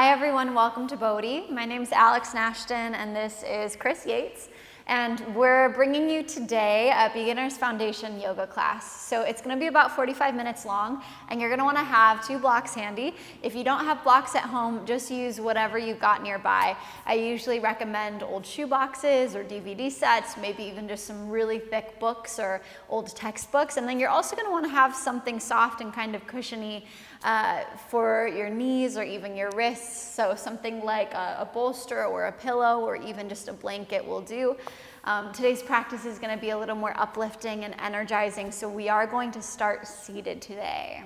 Hi everyone, welcome to BODHI. My name is Alex Nashton and this is Chris Yates. And we're bringing you today a Beginner's Foundation yoga class. So it's gonna be about 45 minutes long and you're gonna wanna have 2 blocks handy. If you don't have blocks at home, just use whatever you've got nearby. I usually recommend old shoe boxes or DVD sets, maybe even just some really thick books or old textbooks. And then you're also gonna wanna have something soft and kind of cushiony for your knees or even your wrists. So something like a bolster or a pillow or even just a blanket will do. Today's practice is going to be a little more uplifting and energizing, so we are going to start seated today.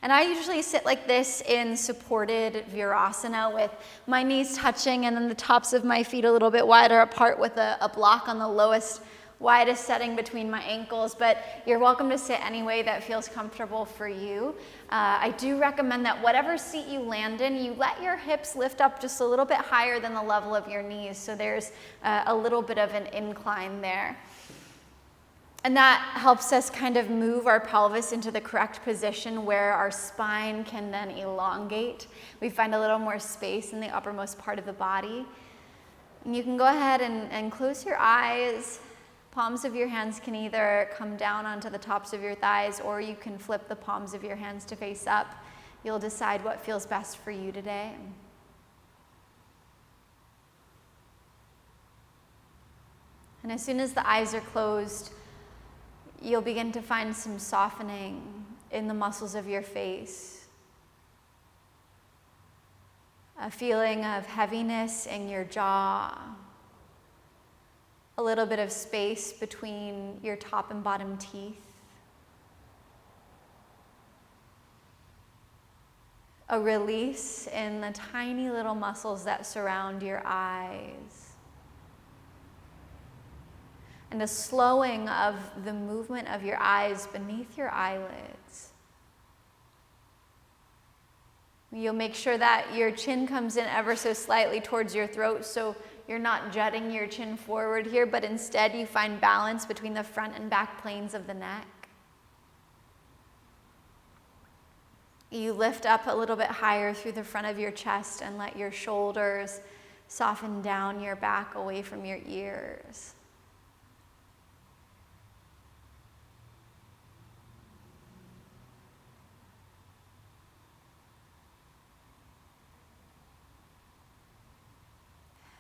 And I usually sit like this in supported Virasana with my knees touching and then the tops of my feet a little bit wider apart with a block on the lowest, widest setting between my ankles, but you're welcome to sit any way that feels comfortable for you. I do recommend that whatever seat you land in, you let your hips lift up just a little bit higher than the level of your knees, so there's a little bit of an incline there. And that helps us kind of move our pelvis into the correct position where our spine can then elongate. We find a little more space in the uppermost part of the body. And you can go ahead and close your eyes. Palms of your hands can either come down onto the tops of your thighs or you can flip the palms of your hands to face up. You'll decide what feels best for you today. And as soon as the eyes are closed, you'll begin to find some softening in the muscles of your face. A feeling of heaviness in your jaw. A little bit of space between your top and bottom teeth. A release in the tiny little muscles that surround your eyes. And a slowing of the movement of your eyes beneath your eyelids. You'll make sure that your chin comes in ever so slightly towards your throat, so you're not jutting your chin forward here, but instead you find balance between the front and back planes of the neck. You lift up a little bit higher through the front of your chest and let your shoulders soften down your back away from your ears.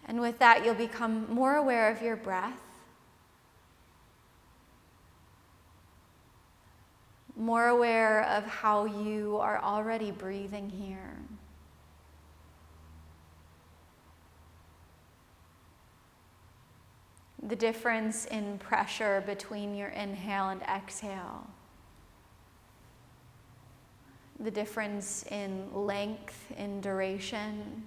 And with that, you'll become more aware of your breath, more aware of how you are already breathing here. The difference in pressure between your inhale and exhale. The difference in length, in duration.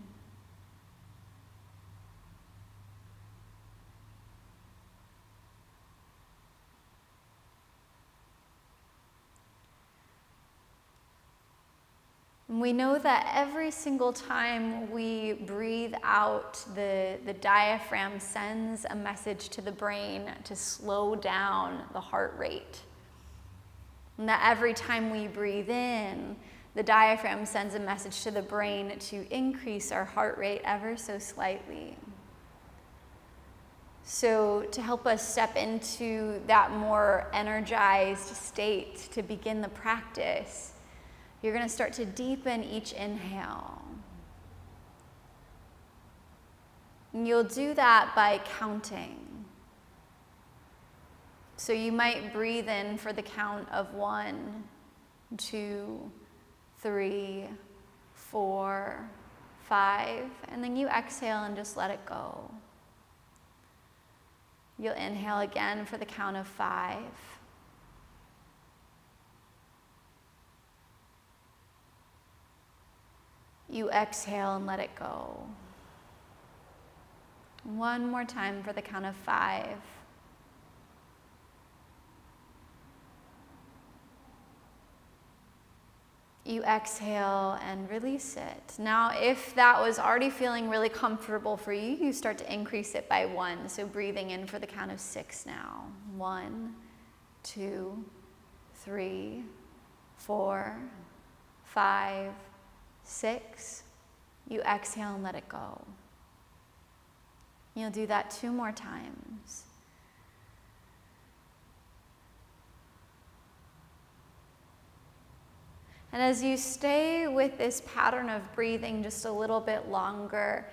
We know that every single time we breathe out, the diaphragm sends a message to the brain to slow down the heart rate. And that every time we breathe in, the diaphragm sends a message to the brain to increase our heart rate ever so slightly. So to help us step into that more energized state to begin the practice, you're going to start to deepen each inhale. And you'll do that by counting. So you might breathe in for the count of 1, 2, 3, 4, 5, and then you exhale and just let it go. You'll inhale again for the count of 5. You exhale and let it go. One more time for the count of 5. You exhale and release it. Now, if that was already feeling really comfortable for you, you start to increase it by 1. So breathing in for the count of 6 now. 1, 2, 3, 4, 5, 6. You exhale and let it go. You'll do that 2 more times. And as you stay with this pattern of breathing just a little bit longer,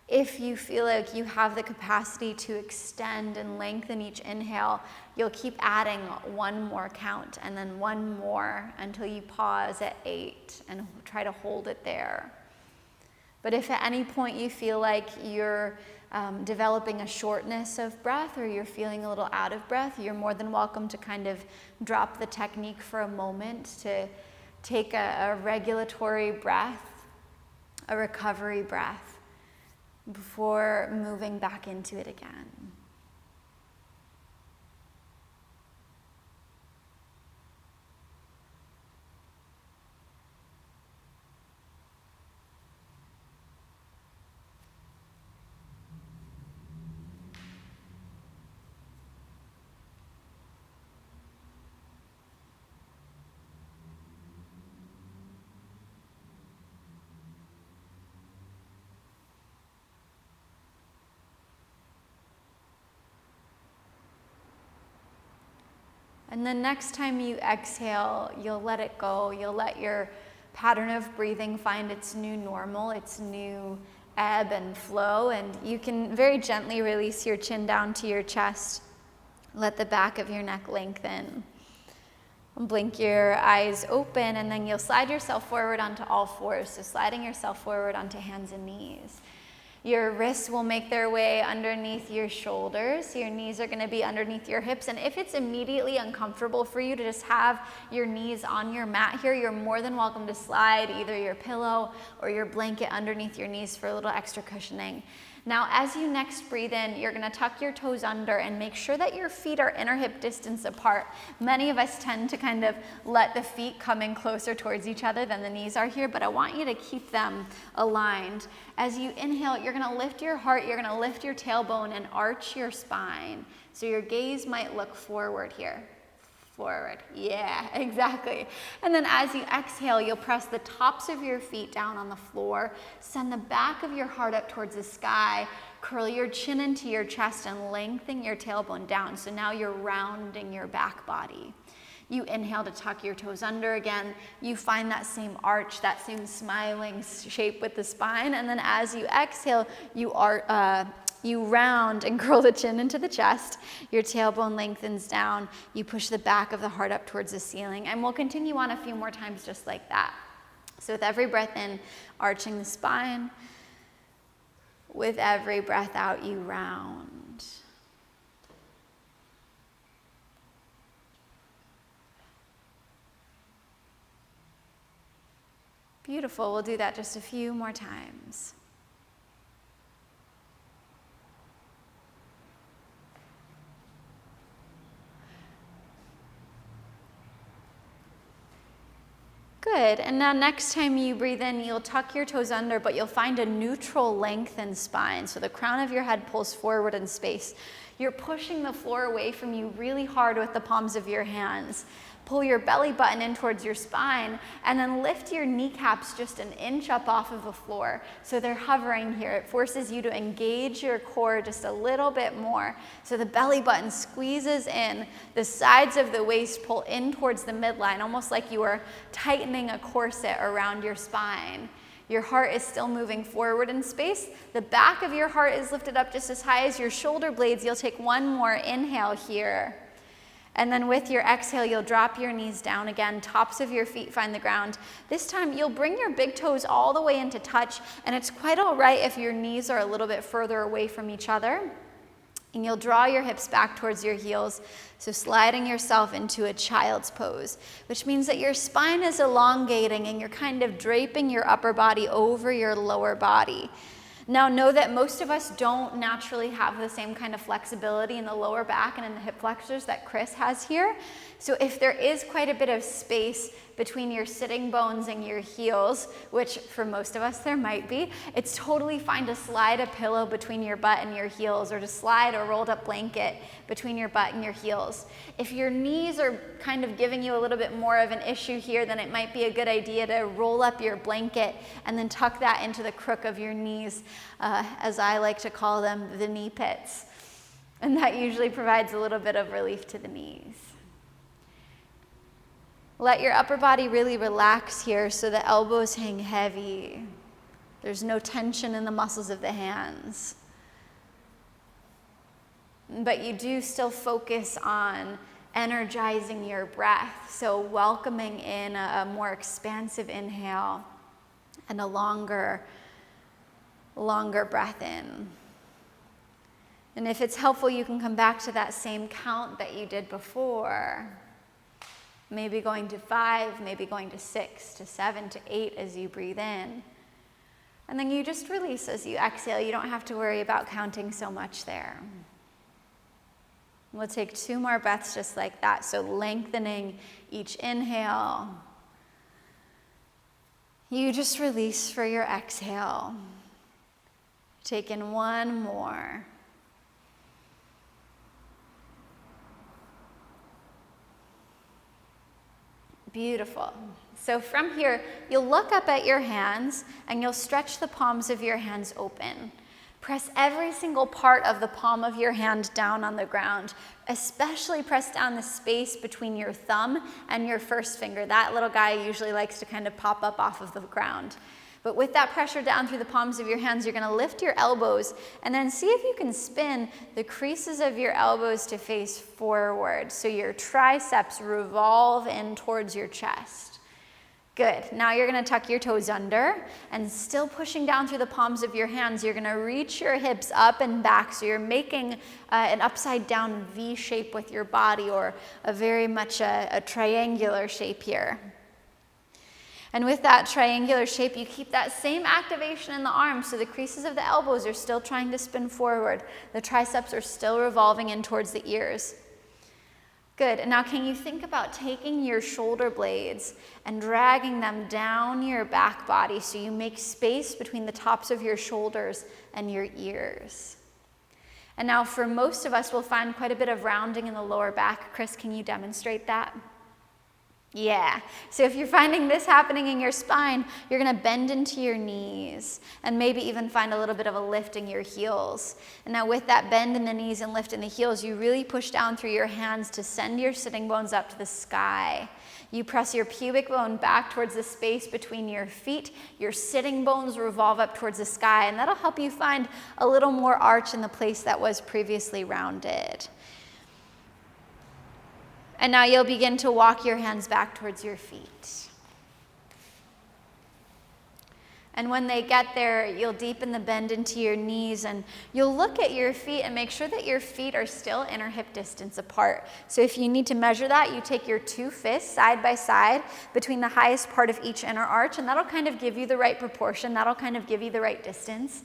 if you feel like you have the capacity to extend and lengthen each inhale, you'll keep adding 1 more count and then 1 more until you pause at 8 and try to hold it there. But if at any point you feel like you're developing a shortness of breath or you're feeling a little out of breath, you're more than welcome to kind of drop the technique for a moment to take a regulatory breath, a recovery breath, before moving back into it again. And then next time you exhale, you'll let it go. You'll let your pattern of breathing find its new normal, its new ebb and flow. And you can very gently release your chin down to your chest. Let the back of your neck lengthen. Blink your eyes open, and then you'll slide yourself forward onto all fours. So sliding yourself forward onto hands and knees. Your wrists will make their way underneath your shoulders. Your knees are going to be underneath your hips. And if it's immediately uncomfortable for you to just have your knees on your mat here, you're more than welcome to slide either your pillow or your blanket underneath your knees for a little extra cushioning. Now, as you next breathe in, you're going to tuck your toes under and make sure that your feet are inner hip distance apart. Many of us tend to kind of let the feet come in closer towards each other than the knees are here, but I want you to keep them aligned. As you inhale, you're going to lift your heart, you're going to lift your tailbone and arch your spine. So your gaze might look forward here. Forward. Yeah, exactly. And then as you exhale, you'll press the tops of your feet down on the floor, send the back of your heart up towards the sky, curl your chin into your chest and lengthen your tailbone down. So now you're rounding your back body. You inhale to tuck your toes under again. You find that same arch, that same smiling shape with the spine. And then as you exhale, you round and curl the chin into the chest. Your tailbone lengthens down. You push the back of the heart up towards the ceiling. And we'll continue on a few more times just like that. So with every breath in, arching the spine. With every breath out, you round. Beautiful. We'll do that just a few more times. Good, and now next time you breathe in, you'll tuck your toes under, but you'll find a neutral lengthened spine. So the crown of your head pulls forward in space. You're pushing the floor away from you really hard with the palms of your hands. Pull your belly button in towards your spine, and then lift your kneecaps just an inch up off of the floor. So they're hovering here. It forces you to engage your core just a little bit more. So the belly button squeezes in. The sides of the waist pull in towards the midline, almost like you are tightening a corset around your spine. Your heart is still moving forward in space. The back of your heart is lifted up just as high as your shoulder blades. You'll take one more inhale here. And then with your exhale, you'll drop your knees down again. Tops of your feet find the ground. This time, you'll bring your big toes all the way into touch, and it's quite all right if your knees are a little bit further away from each other. And you'll draw your hips back towards your heels, so sliding yourself into a child's pose, which means that your spine is elongating and you're kind of draping your upper body over your lower body. Now know that most of us don't naturally have the same kind of flexibility in the lower back and in the hip flexors that Chris has here. So if there is quite a bit of space between your sitting bones and your heels, which for most of us there might be, it's totally fine to slide a pillow between your butt and your heels, or to slide a rolled up blanket between your butt and your heels. If your knees are kind of giving you a little bit more of an issue here, then it might be a good idea to roll up your blanket and then tuck that into the crook of your knees, as I like to call them, the knee pits. And that usually provides a little bit of relief to the knees. Let your upper body really relax here so the elbows hang heavy. There's no tension in the muscles of the hands. But you do still focus on energizing your breath. So welcoming in a more expansive inhale and a longer breath in. And if it's helpful, you can come back to that same count that you did before. Maybe going to 5, maybe going to 6, to 7, to 8 as you breathe in. And then you just release as you exhale. You don't have to worry about counting so much there. We'll take 2 more breaths just like that. So lengthening each inhale. You just release for your exhale. Take in 1 more. Beautiful. So from here, you'll look up at your hands and you'll stretch the palms of your hands open. Press every single part of the palm of your hand down on the ground, especially press down the space between your thumb and your first finger. That little guy usually likes to kind of pop up off of the ground. But with that pressure down through the palms of your hands, you're going to lift your elbows and then see if you can spin the creases of your elbows to face forward. So your triceps revolve in towards your chest. Good. Now you're going to tuck your toes under and still pushing down through the palms of your hands, you're going to reach your hips up and back. So you're making an upside down V shape with your body, or a very much a triangular shape here. And with that triangular shape, you keep that same activation in the arms, so the creases of the elbows are still trying to spin forward. The triceps are still revolving in towards the ears. Good. And now can you think about taking your shoulder blades and dragging them down your back body so you make space between the tops of your shoulders and your ears. And now for most of us, we'll find quite a bit of rounding in the lower back. Chris, can you demonstrate that? Yeah, so if you're finding this happening in your spine, you're gonna bend into your knees and maybe even find a little bit of a lift in your heels. And now with that bend in the knees and lift in the heels, you really push down through your hands to send your sitting bones up to the sky. You press your pubic bone back towards the space between your feet. Your sitting bones revolve up towards the sky, and that'll help you find a little more arch in the place that was previously rounded. And now you'll begin to walk your hands back towards your feet. And when they get there, you'll deepen the bend into your knees, and you'll look at your feet and make sure that your feet are still inner hip distance apart. So if you need to measure that, you take your 2 fists side by side between the highest part of each inner arch, and that'll kind of give you the right proportion. That'll kind of give you the right distance.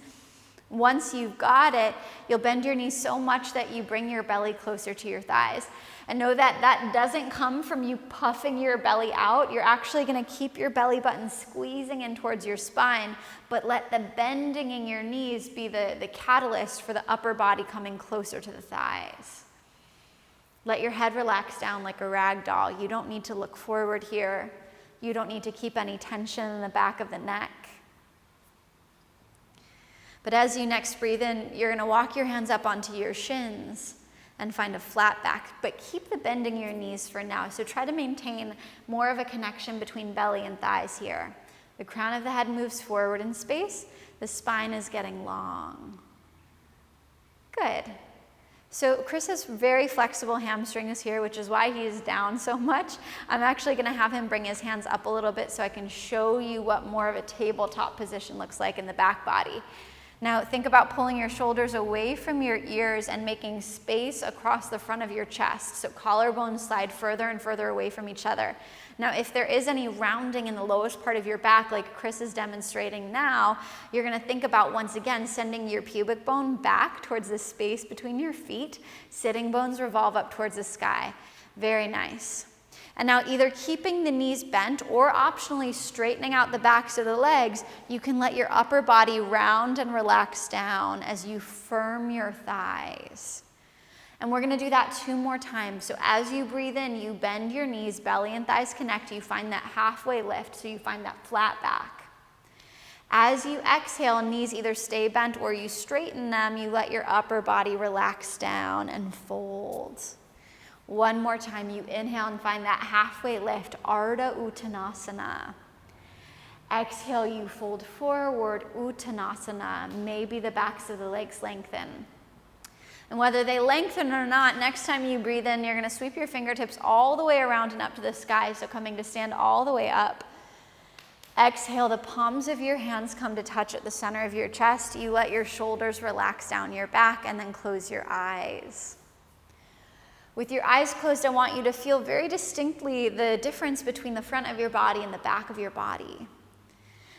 Once you've got it, you'll bend your knees so much that you bring your belly closer to your thighs. And know that that doesn't come from you puffing your belly out. You're actually going to keep your belly button squeezing in towards your spine, but let the bending in your knees be the catalyst for the upper body coming closer to the thighs. Let your head relax down like a rag doll. You don't need to look forward here. You don't need to keep any tension in the back of the neck. But as you next breathe in, you're going to walk your hands up onto your shins and find a flat back, but keep the bend in your knees for now. So try to maintain more of a connection between belly and thighs here. The crown of the head moves forward in space. The spine is getting long. Good. So Chris has very flexible hamstrings here, which is why he is down so much. I'm actually going to have him bring his hands up a little bit so I can show you what more of a tabletop position looks like in the back body. Now think about pulling your shoulders away from your ears and making space across the front of your chest. So collarbones slide further and further away from each other. Now if there is any rounding in the lowest part of your back, like Chris is demonstrating now, you're going to think about once again sending your pubic bone back towards the space between your feet. Sitting bones revolve up towards the sky. Very nice. And now either keeping the knees bent or optionally straightening out the backs of the legs, you can let your upper body round and relax down as you firm your thighs. And we're gonna do that 2 more times. So as you breathe in, you bend your knees, belly and thighs connect, you find that halfway lift, so you find that flat back. As you exhale, knees either stay bent or you straighten them, you let your upper body relax down and fold. 1 more time, you inhale and find that halfway lift, Ardha Uttanasana. Exhale, you fold forward, Uttanasana. Maybe the backs of the legs lengthen. And whether they lengthen or not, next time you breathe in, you're gonna sweep your fingertips all the way around and up to the sky, so coming to stand all the way up. Exhale, the palms of your hands come to touch at the center of your chest. You let your shoulders relax down your back and then close your eyes. With your eyes closed, I want you to feel very distinctly the difference between the front of your body and the back of your body.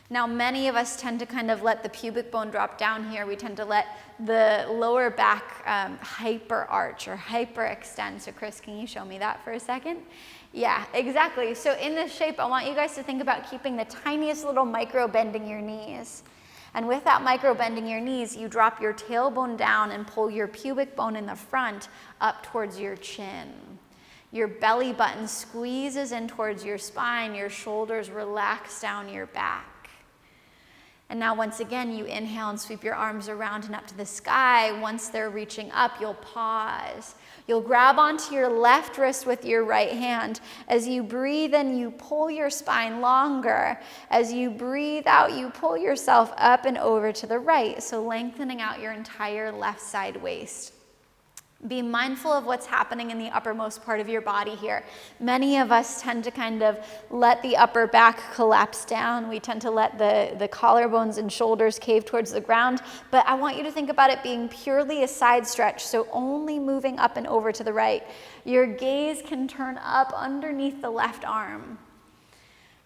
Now, many of us tend to kind of let the pubic bone drop down here. We tend to let the lower back hyper arch or hyper extend. So Chris, can you show me that for a second? Yeah, exactly. So in this shape, I want you guys to think about keeping the tiniest little micro bending your knees. And with that micro bending your knees, you drop your tailbone down and pull your pubic bone in the front up towards your chin. Your belly button squeezes in towards your spine, your shoulders relax down your back. And now once again, you inhale and sweep your arms around and up to the sky. Once they're reaching up, you'll pause. You'll grab onto your left wrist with your right hand. As you breathe in, you pull your spine longer. As you breathe out, you pull yourself up and over to the right, so lengthening out your entire left side waist. Be mindful of what's happening in the uppermost part of your body here. Many of us tend to kind of let the upper back collapse down. We tend to let the collarbones and shoulders cave towards the ground, but I want you to think about it being purely a side stretch, so only moving up and over to the right. Your gaze can turn up underneath the left arm,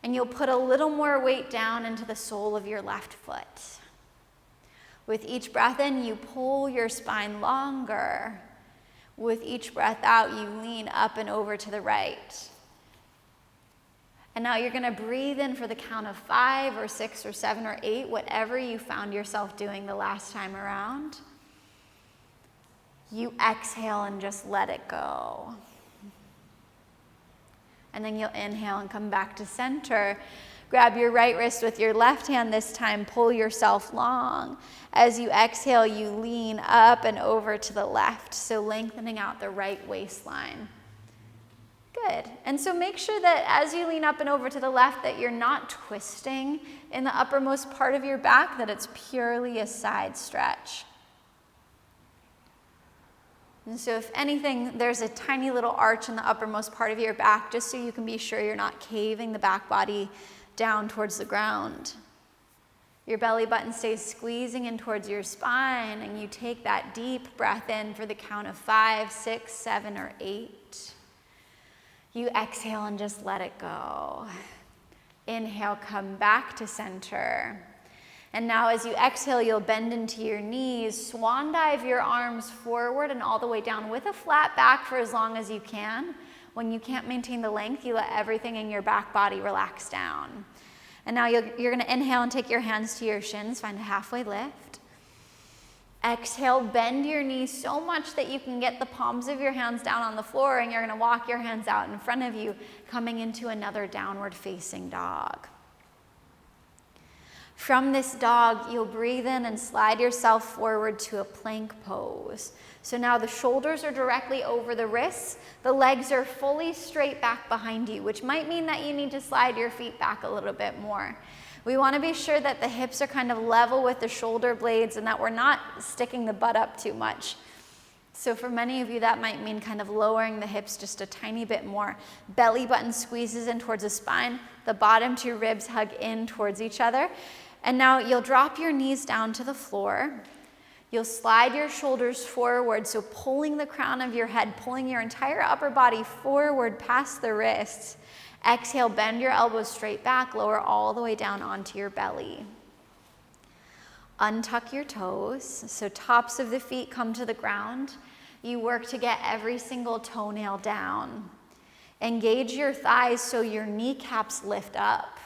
and you'll put a little more weight down into the sole of your left foot. With each breath in, you pull your spine longer. With each breath out, you lean up and over to the right. And now you're gonna breathe in for the count of 5 or 6 or 7 or 8, whatever you found yourself doing the last time around. You exhale and just let it go. And then you'll inhale and come back to center. Grab your right wrist with your left hand this time, pull yourself long. As you exhale, you lean up and over to the left, so lengthening out the right waistline. Good. And so make sure that as you lean up and over to the left that you're not twisting in the uppermost part of your back, that it's purely a side stretch. And so if anything, there's a tiny little arch in the uppermost part of your back, just so you can be sure you're not caving the back body down towards the ground. Your belly button stays squeezing in towards your spine, and you take that deep breath in for the count of 5, 6, 7, or 8. You exhale and just let it go. Inhale, come back to center. And now as you exhale, you'll bend into your knees, swan dive your arms forward and all the way down with a flat back for as long as you can. When you can't maintain the length, you let everything in your back body relax down. And now you're gonna inhale and take your hands to your shins, find a halfway lift. Exhale, bend your knees so much that you can get the palms of your hands down on the floor, and you're gonna walk your hands out in front of you, coming into another downward facing dog. From this dog, you'll breathe in and slide yourself forward to a plank pose. So now the shoulders are directly over the wrists, the legs are fully straight back behind you, which might mean that you need to slide your feet back a little bit more. We want to be sure that the hips are kind of level with the shoulder blades and that we're not sticking the butt up too much. So for many of you, that might mean kind of lowering the hips just a tiny bit more. Belly button squeezes in towards the spine, the bottom 2 ribs hug in towards each other. And now you'll drop your knees down to the floor. You'll slide your shoulders forward, so pulling the crown of your head, pulling your entire upper body forward past the wrists. Exhale, bend your elbows straight back, lower all the way down onto your belly. Untuck your toes, so tops of the feet come to the ground. You work to get every single toenail down. Engage your thighs so your kneecaps lift up.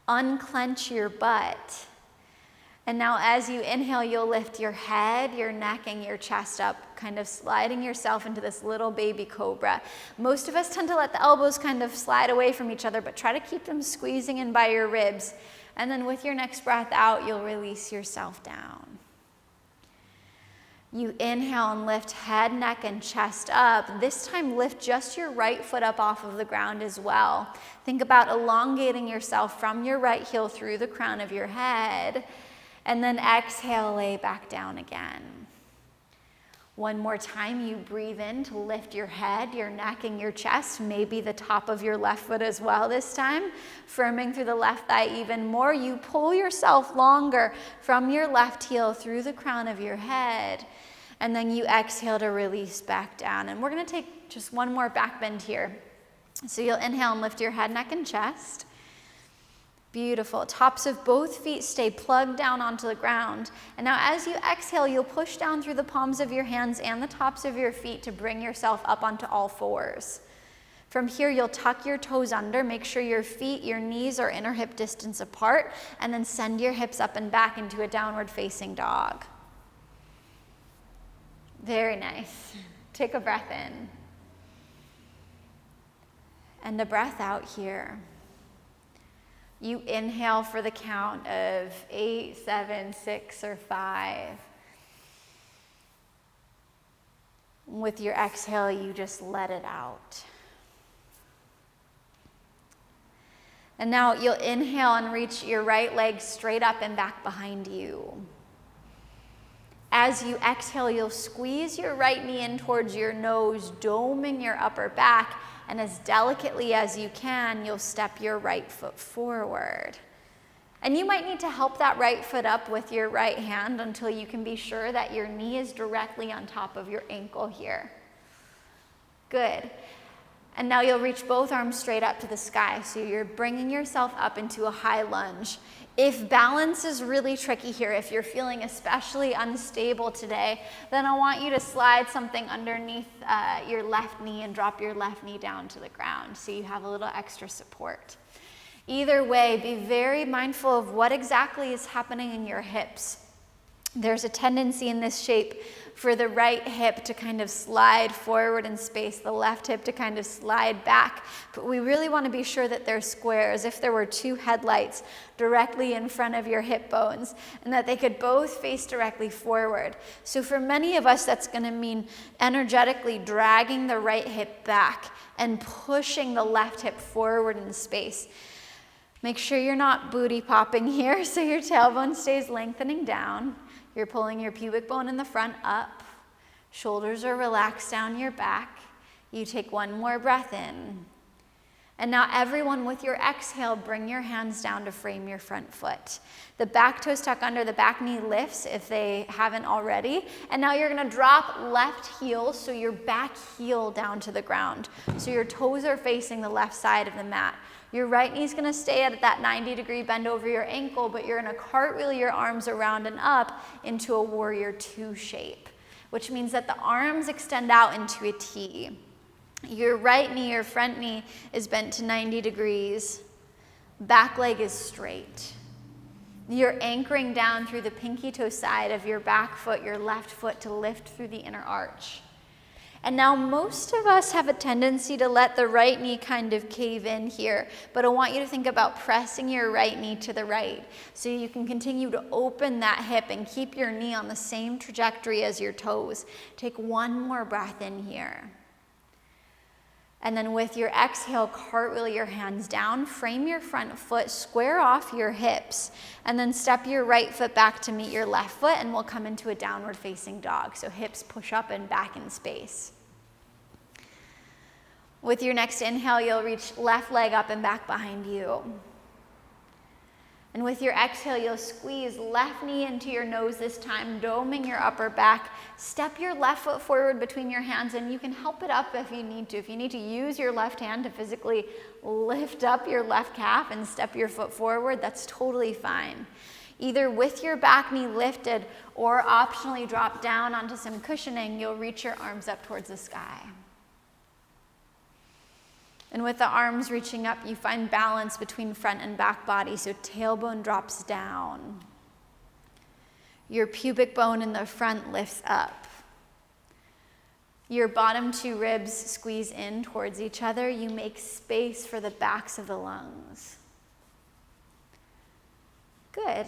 Unclench your butt. And now as you inhale, you'll lift your head, your neck, and your chest up, kind of sliding yourself into this little baby cobra. Most of us tend to let the elbows kind of slide away from each other, but try to keep them squeezing in by your ribs. And then with your next breath out, you'll release yourself down. You inhale and lift head, neck, and chest up. This time, lift just your right foot up off of the ground as well. Think about elongating yourself from your right heel through the crown of your head. And then exhale, lay back down again. One more time, you breathe in to lift your head, your neck, and your chest, maybe the top of your left foot as well this time. Firming through the left thigh even more, you pull yourself longer from your left heel through the crown of your head. And then you exhale to release back down. And we're gonna take just one more back bend here. So you'll inhale and lift your head, neck, and chest. Beautiful. Tops of both feet stay plugged down onto the ground. And now as you exhale, you'll push down through the palms of your hands and the tops of your feet to bring yourself up onto all fours. From here, you'll tuck your toes under, make sure your feet, your knees are inner hip distance apart, and then send your hips up and back into a downward facing dog. Very nice. Take a breath in. And a breath out here. You inhale for the count of 8, 7, 6, or 5. With your exhale, you just let it out. And now you'll inhale and reach your right leg straight up and back behind you. As you exhale, you'll squeeze your right knee in towards your nose, doming your upper back. And as delicately as you can, you'll step your right foot forward. And you might need to help that right foot up with your right hand until you can be sure that your knee is directly on top of your ankle here. Good. And now you'll reach both arms straight up to the sky. So you're bringing yourself up into a high lunge. If balance is really tricky here, if you're feeling especially unstable today, then I want you to slide something underneath your left knee and drop your left knee down to the ground so you have a little extra support. Either way, be very mindful of what exactly is happening in your hips. There's a tendency in this shape for the right hip to kind of slide forward in space, the left hip to kind of slide back. But we really want to be sure that they're square, as if there were two headlights directly in front of your hip bones, and that they could both face directly forward. So for many of us, that's going to mean energetically dragging the right hip back and pushing the left hip forward in space. Make sure you're not booty popping here, so your tailbone stays lengthening down. You're pulling your pubic bone in the front up. Shoulders are relaxed down your back. You take one more breath in. And now everyone, with your exhale, bring your hands down to frame your front foot. The back toes tuck under, the back knee lifts if they haven't already. And now you're gonna drop left heel, so your back heel down to the ground. So your toes are facing the left side of the mat. Your right knee's gonna stay at that 90-degree bend over your ankle, but you're gonna cartwheel your arms around and up into a warrior two shape, which means that the arms extend out into a T. Your right knee, your front knee, is bent to 90 degrees. Back leg is straight. You're anchoring down through the pinky toe side of your back foot, your left foot, to lift through the inner arch. And now most of us have a tendency to let the right knee kind of cave in here, but I want you to think about pressing your right knee to the right so you can continue to open that hip and keep your knee on the same trajectory as your toes. Take one more breath in here. And then with your exhale, cartwheel your hands down, frame your front foot, square off your hips, and then step your right foot back to meet your left foot, and we'll come into a downward facing dog. So hips push up and back in space. With your next inhale, you'll reach left leg up and back behind you. And with your exhale, you'll squeeze left knee into your nose this time, doming your upper back. Step your left foot forward between your hands, and you can help it up if you need to. If you need to use your left hand to physically lift up your left calf and step your foot forward, that's totally fine. Either with your back knee lifted or optionally drop down onto some cushioning, you'll reach your arms up towards the sky. And with the arms reaching up, you find balance between front and back body, so tailbone drops down. Your pubic bone in the front lifts up. Your bottom two ribs squeeze in towards each other. You make space for the backs of the lungs. Good.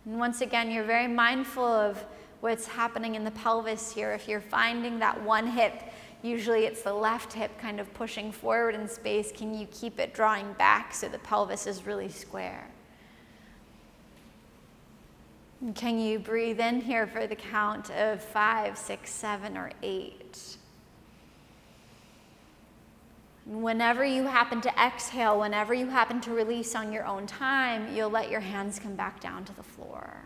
And once again, you're very mindful of what's happening in the pelvis here. If you're finding that one hip, usually it's the left hip kind of pushing forward in space, can you keep it drawing back so the pelvis is really square? And can you breathe in here for the count of 5, 6, 7, or 8? Whenever you happen to exhale, whenever you happen to release on your own time, you'll let your hands come back down to the floor.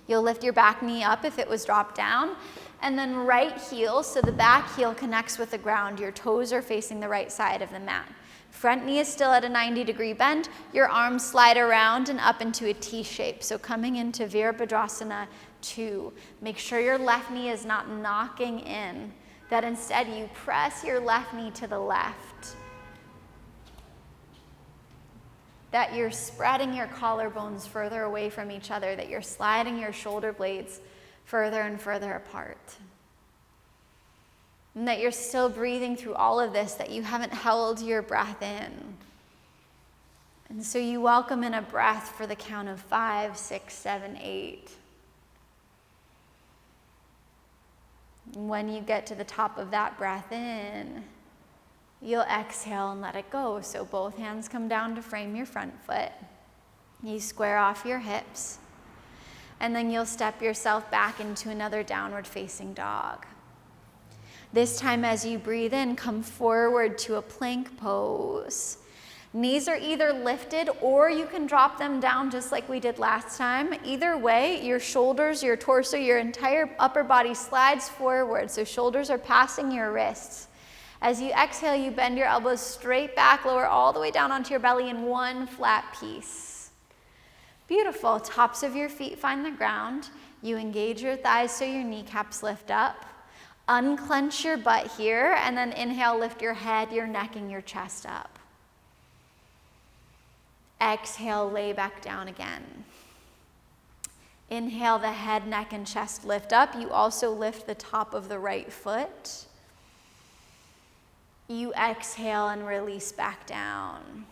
You'll lift your back knee up if it was dropped down, and then right heel, so the back heel connects with the ground. Your toes are facing the right side of the mat. Front knee is still at a 90-degree bend. Your arms slide around and up into a T shape. So coming into Virabhadrasana 2, make sure your left knee is not knocking in, that instead you press your left knee to the left, that you're spreading your collarbones further away from each other, that you're sliding your shoulder blades further and further apart, and that you're still breathing through all of this, that you haven't held your breath in. And so you welcome in a breath for the count of 5, 6, 7, 8. When you get to the top of that breath in, you'll exhale and let it go. So both hands come down to frame your front foot. You square off your hips. And then you'll step yourself back into another downward facing dog. This time as you breathe in, come forward to a plank pose. Knees are either lifted or you can drop them down just like we did last time. Either way, your shoulders, your torso, your entire upper body slides forward. So shoulders are passing your wrists. As you exhale, you bend your elbows straight back, lower all the way down onto your belly in one flat piece. Beautiful. Tops of your feet find the ground. You engage your thighs so your kneecaps lift up. Unclench your butt here, and then inhale, lift your head, your neck, and your chest up. Exhale, lay back down again. Inhale, the head, neck, and chest lift up. You also lift the top of the right foot. You exhale and release back down.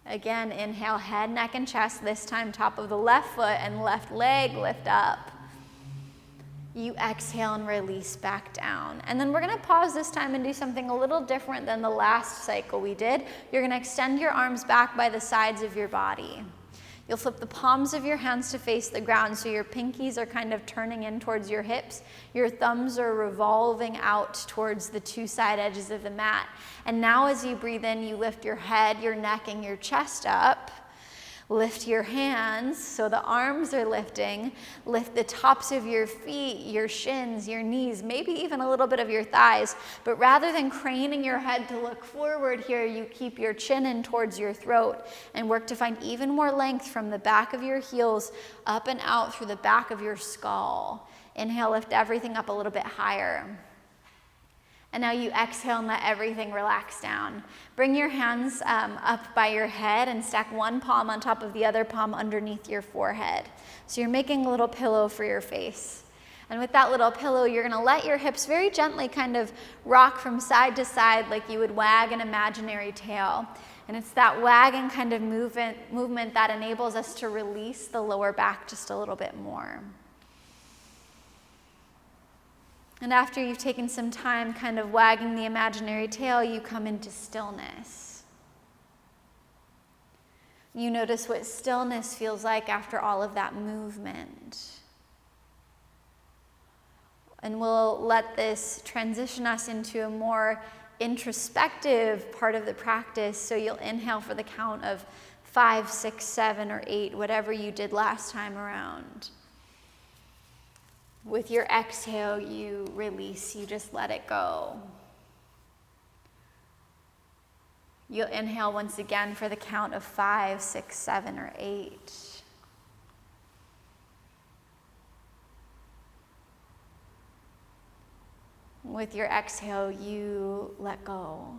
Again, inhale, head, neck, and chest. This time, top of the left foot and left leg lift up. You exhale and release back down. And then we're gonna pause this time and do something a little different than the last cycle we did. You're gonna extend your arms back by the sides of your body. You'll flip the palms of your hands to face the ground, so your pinkies are kind of turning in towards your hips. Your thumbs are revolving out towards the two side edges of the mat. And now as you breathe in, you lift your head, your neck, and your chest up. Lift your hands, so the arms are lifting. Lift the tops of your feet, your shins, your knees, maybe even a little bit of your thighs. But rather than craning your head to look forward here, you keep your chin in towards your throat and work to find even more length from the back of your heels up and out through the back of your skull. Inhale, lift everything up a little bit higher. And now you exhale and let everything relax down. Bring your hands up by your head and stack one palm on top of the other palm underneath your forehead. So you're making a little pillow for your face. And with that little pillow, you're gonna let your hips very gently kind of rock from side to side like you would wag an imaginary tail. And it's that wagging kind of movement that enables us to release the lower back just a little bit more. And after you've taken some time kind of wagging the imaginary tail, you come into stillness. You notice what stillness feels like after all of that movement. And we'll let this transition us into a more introspective part of the practice. So you'll inhale for the count of 5, 6, 7, or 8, whatever you did last time around. With your exhale, you release, you just let it go. You'll inhale once again for the count of 5, 6, 7, or 8. With your exhale, you let go.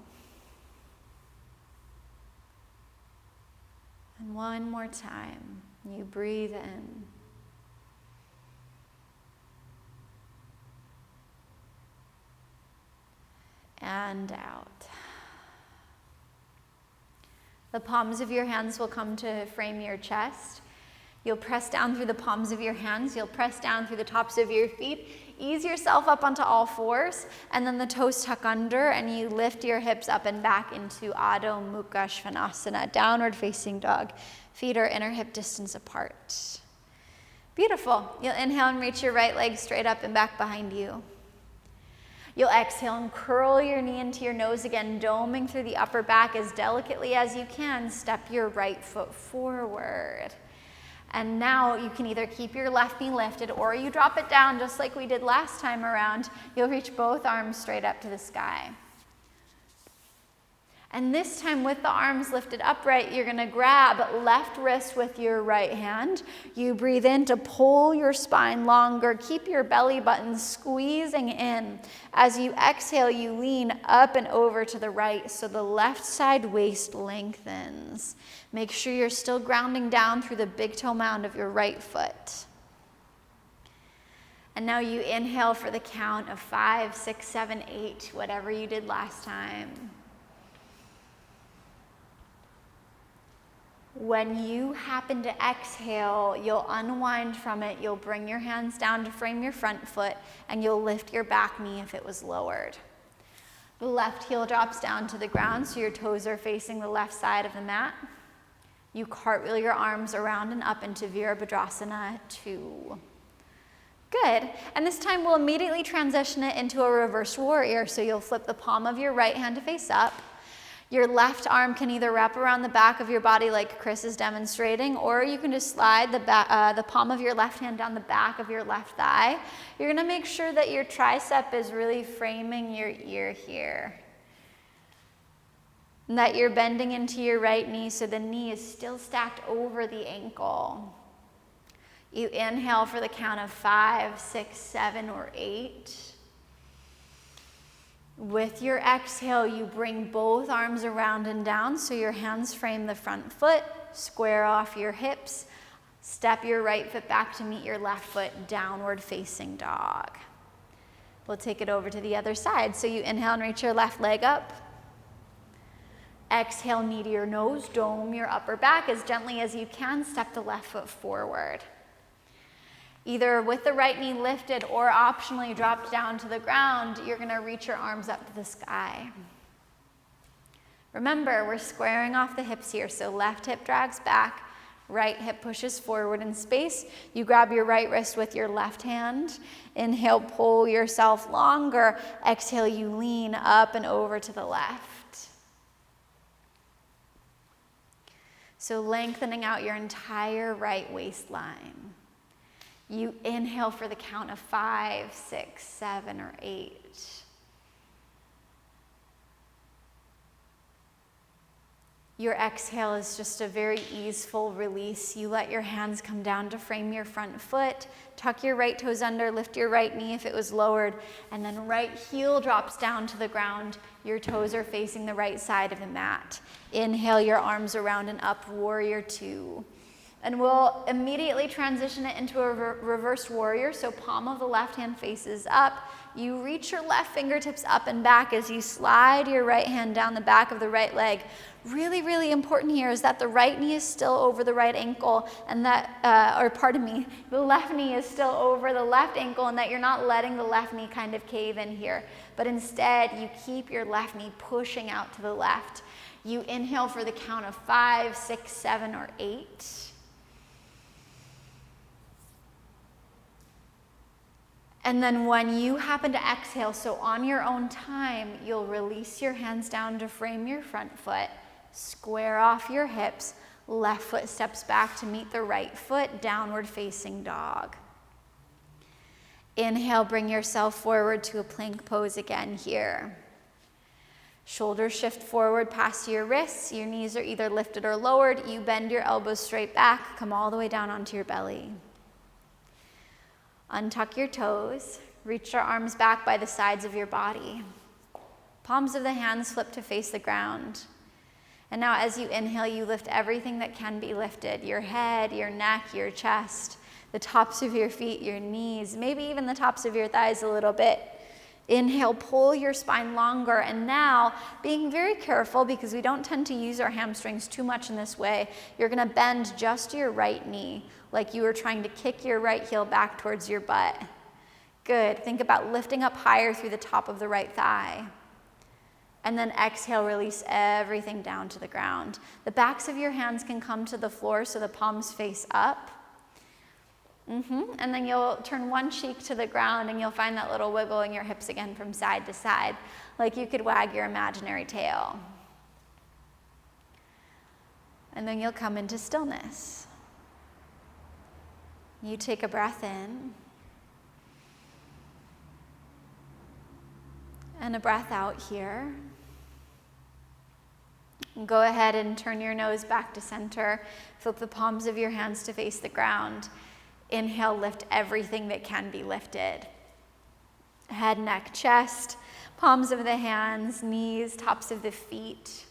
And one more time, you breathe in. And out. The palms of your hands will come to frame your chest. You'll press down through the palms of your hands. You'll press down through the tops of your feet. Ease yourself up onto all fours, and then the toes tuck under, and you lift your hips up and back into Adho Mukha Svanasana, downward facing dog. Feet are inner hip distance apart. Beautiful. You'll inhale and reach your right leg straight up and back behind you. You'll exhale and curl your knee into your nose again, doming through the upper back as delicately as you can. Step your right foot forward. And now you can either keep your left knee lifted or you drop it down just like we did last time around. You'll reach both arms straight up to the sky. And this time with the arms lifted upright, you're gonna grab left wrist with your right hand. You breathe in to pull your spine longer. Keep your belly button squeezing in. As you exhale, you lean up and over to the right so the left side waist lengthens. Make sure you're still grounding down through the big toe mound of your right foot. And now you inhale for the count of 5, 6, 7, 8, whatever you did last time. When you happen to exhale, you'll unwind from it. You'll bring your hands down to frame your front foot, and you'll lift your back knee if it was lowered. The left heel drops down to the ground, so your toes are facing the left side of the mat. You cartwheel your arms around and up into Virabhadrasana 2. Good. And this time we'll immediately transition it into a reverse warrior. So you'll flip the palm of your right hand to face up. Your left arm can either wrap around the back of your body like Chris is demonstrating, or you can just slide the palm of your left hand down the back of your left thigh. You're gonna make sure that your tricep is really framing your ear here. And that you're bending into your right knee so the knee is still stacked over the ankle. You inhale for the count of 5, 6, 7, or 8. With your exhale, you bring both arms around and down so your hands frame the front foot, square off your hips, step your right foot back to meet your left foot, downward facing dog. We'll take it over to the other side. So you inhale and reach your left leg up. Exhale, knee to your nose, dome your upper back as gently as you can, step the left foot forward. Either with the right knee lifted or optionally dropped down to the ground, you're gonna reach your arms up to the sky. Remember, we're squaring off the hips here, so left hip drags back, right hip pushes forward in space. You grab your right wrist with your left hand. Inhale, pull yourself longer. Exhale, you lean up and over to the left. So lengthening out your entire right waistline. You inhale for the count of 5, 6, 7, or 8. Your exhale is just a very easeful release. You let your hands come down to frame your front foot, tuck your right toes under, lift your right knee if it was lowered, and then right heel drops down to the ground. Your toes are facing the right side of the mat. Inhale your arms around and up, warrior 2. And we'll immediately transition it into a reversed warrior. So palm of the left hand faces up. You reach your left fingertips up and back as you slide your right hand down the back of the right leg. Really, really important here is that the right knee is still over the right ankle and that, the left knee is still over the left ankle and that you're not letting the left knee kind of cave in here. But instead, you keep your left knee pushing out to the left. You inhale for the count of 5, 6, 7, or 8. And then when you happen to exhale, so on your own time, you'll release your hands down to frame your front foot, square off your hips, left foot steps back to meet the right foot, downward facing dog. Inhale, bring yourself forward to a plank pose again here. Shoulders shift forward past your wrists, your knees are either lifted or lowered, you bend your elbows straight back, come all the way down onto your belly. Untuck your toes, reach your arms back by the sides of your body. Palms of the hands flip to face the ground. And now as you inhale, you lift everything that can be lifted, your head, your neck, your chest, the tops of your feet, your knees, maybe even the tops of your thighs a little bit. Inhale, pull your spine longer, and now being very careful because we don't tend to use our hamstrings too much in this way, you're gonna bend just your right knee like you were trying to kick your right heel back towards your butt. Good, think about lifting up higher through the top of the right thigh. And then exhale, release everything down to the ground. The backs of your hands can come to the floor so the palms face up. And then you'll turn one cheek to the ground and you'll find that little wiggle in your hips again from side to side, like you could wag your imaginary tail. And then you'll come into stillness. You take a breath in and a breath out here. And go ahead and turn your nose back to center. Flip the palms of your hands to face the ground. Inhale, lift everything that can be lifted. Head, neck, chest, palms of the hands, knees, tops of the feet.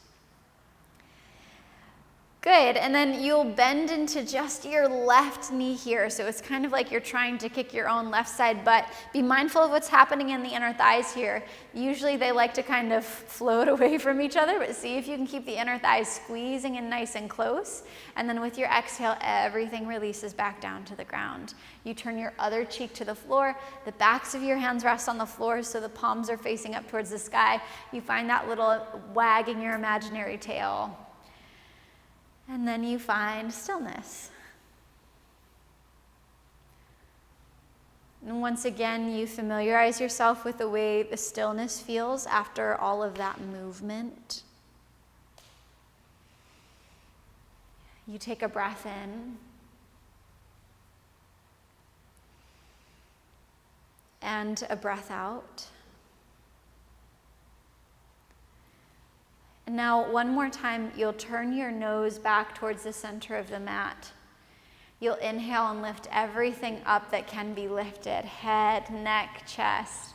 Good, and then you'll bend into just your left knee here. So it's kind of like you're trying to kick your own left side butt. Be mindful of what's happening in the inner thighs here. Usually they like to kind of float away from each other, but see if you can keep the inner thighs squeezing in nice and close. And then with your exhale, everything releases back down to the ground. You turn your other cheek to the floor. The backs of your hands rest on the floor so the palms are facing up towards the sky. You find that little wagging your imaginary tail. And then you find stillness. And once again, you familiarize yourself with the way the stillness feels after all of that movement. You take a breath in. And a breath out. And now, one more time, you'll turn your nose back towards the center of the mat. You'll inhale and lift everything up that can be lifted. Head, neck, chest,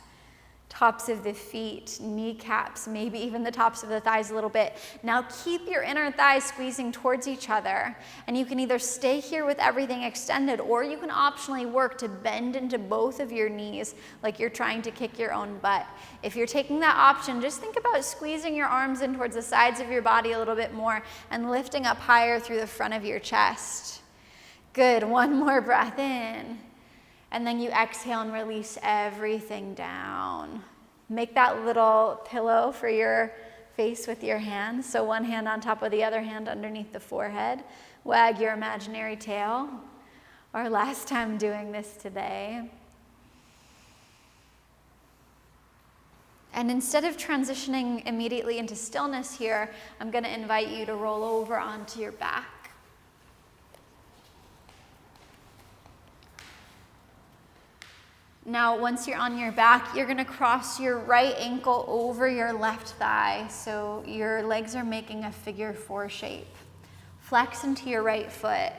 tops of the feet, kneecaps, maybe even the tops of the thighs a little bit. Now keep your inner thighs squeezing towards each other. And you can either stay here with everything extended, or you can optionally work to bend into both of your knees like you're trying to kick your own butt. If you're taking that option, just think about squeezing your arms in towards the sides of your body a little bit more and lifting up higher through the front of your chest. Good, one more breath in. And then you exhale and release everything down. Make that little pillow for your face with your hands. So one hand on top of the other hand underneath the forehead. Wag your imaginary tail. Our last time doing this today. And instead of transitioning immediately into stillness here, I'm going to invite you to roll over onto your back. Now, once you're on your back, you're gonna cross your right ankle over your left thigh, so your legs are making a figure 4 shape. Flex into your right foot,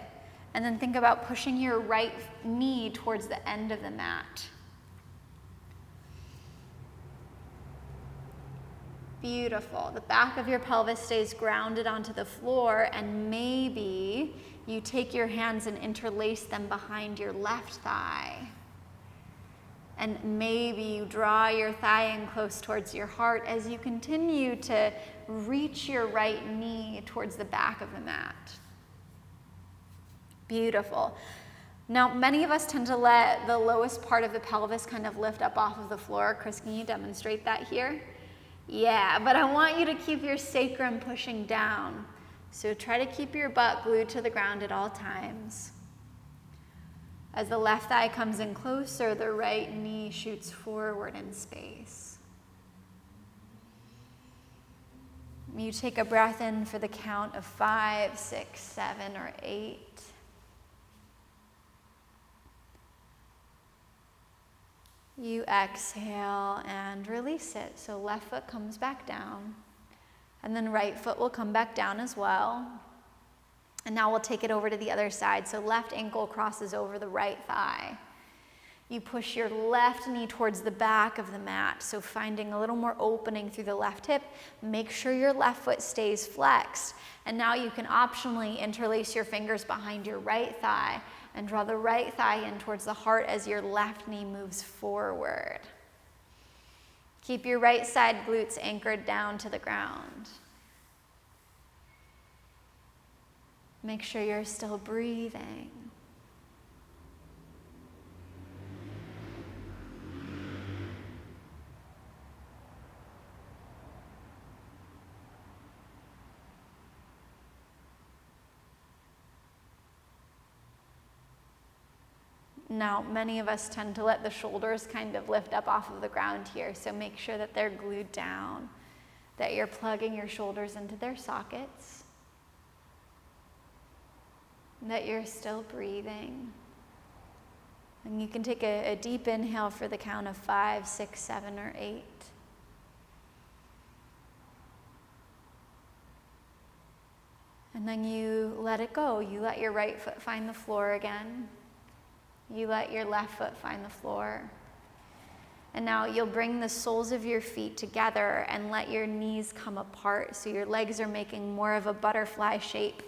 and then think about pushing your right knee towards the end of the mat. Beautiful. The back of your pelvis stays grounded onto the floor, and maybe you take your hands and interlace them behind your left thigh. And maybe you draw your thigh in close towards your heart as you continue to reach your right knee towards the back of the mat. Beautiful. Now, many of us tend to let the lowest part of the pelvis kind of lift up off of the floor. Chris, can you demonstrate that here? Yeah, but I want you to keep your sacrum pushing down. So try to keep your butt glued to the ground at all times. As the left thigh comes in closer, the right knee shoots forward in space. You take a breath in for the count of 5, 6, 7, or 8. You exhale and release it. So left foot comes back down, and then right foot will come back down as well. And now we'll take it over to the other side. So left ankle crosses over the right thigh. You push your left knee towards the back of the mat, so finding a little more opening through the left hip. Make sure your left foot stays flexed. And now you can optionally interlace your fingers behind your right thigh and draw the right thigh in towards the heart as your left knee moves forward. Keep your right side glutes anchored down to the ground. Make sure you're still breathing. Now, many of us tend to let the shoulders kind of lift up off of the ground here, so make sure that they're glued down, that you're plugging your shoulders into their sockets, that you're still breathing. And you can take a deep inhale for the count of 5, 6, 7, or 8. And then you let it go. You let your right foot find the floor again. You let your left foot find the floor. And now you'll bring the soles of your feet together and let your knees come apart so your legs are making more of a butterfly shape.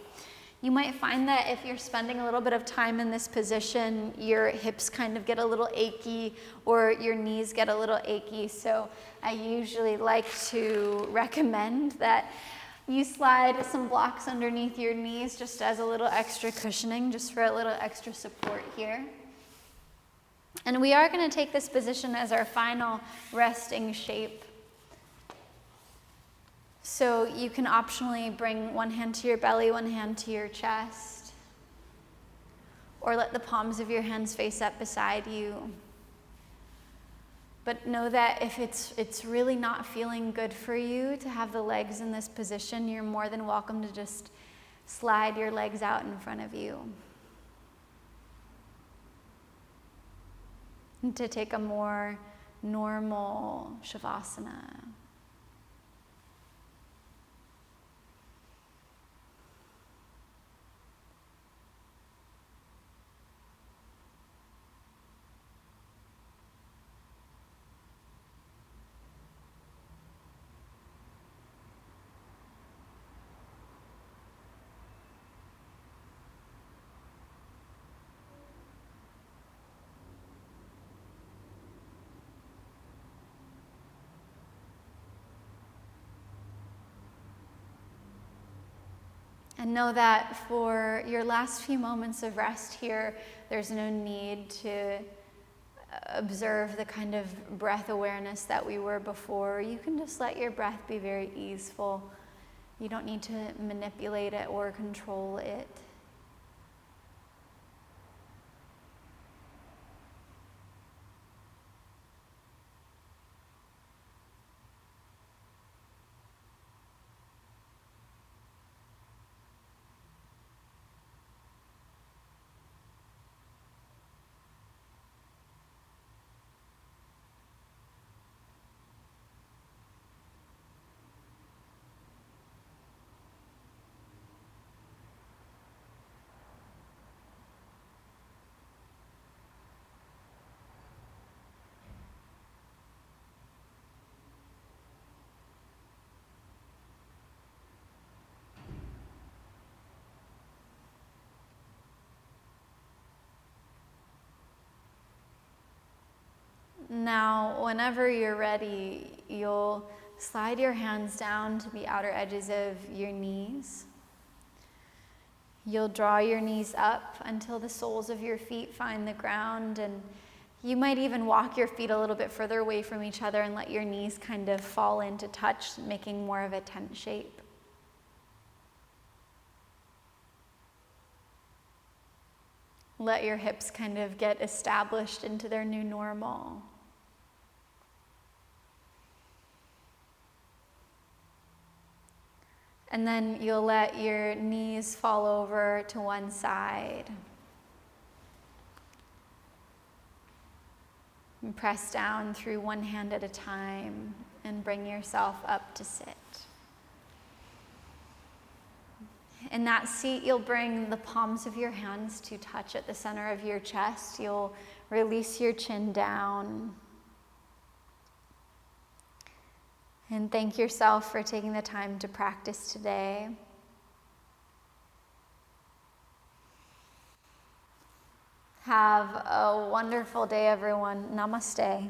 You might find that if you're spending a little bit of time in this position, your hips kind of get a little achy or your knees get a little achy. So I usually like to recommend that you slide some blocks underneath your knees just as a little extra cushioning, just for a little extra support here. And we are going to take this position as our final resting shape. So you can optionally bring one hand to your belly, one hand to your chest, or let the palms of your hands face up beside you. But know that if it's really not feeling good for you to have the legs in this position, you're more than welcome to just slide your legs out in front of you. And to take a more normal Shavasana. And know that for your last few moments of rest here, there's no need to observe the kind of breath awareness that we were before. You can just let your breath be very easeful. You don't need to manipulate it or control it. Now, whenever you're ready, you'll slide your hands down to the outer edges of your knees. You'll draw your knees up until the soles of your feet find the ground, and you might even walk your feet a little bit further away from each other and let your knees kind of fall into touch, making more of a tent shape. Let your hips kind of get established into their new normal. And then you'll let your knees fall over to one side. And press down through one hand at a time and bring yourself up to sit. In that seat, you'll bring the palms of your hands to touch at the center of your chest. You'll release your chin down. And thank yourself for taking the time to practice today. Have a wonderful day, everyone. Namaste.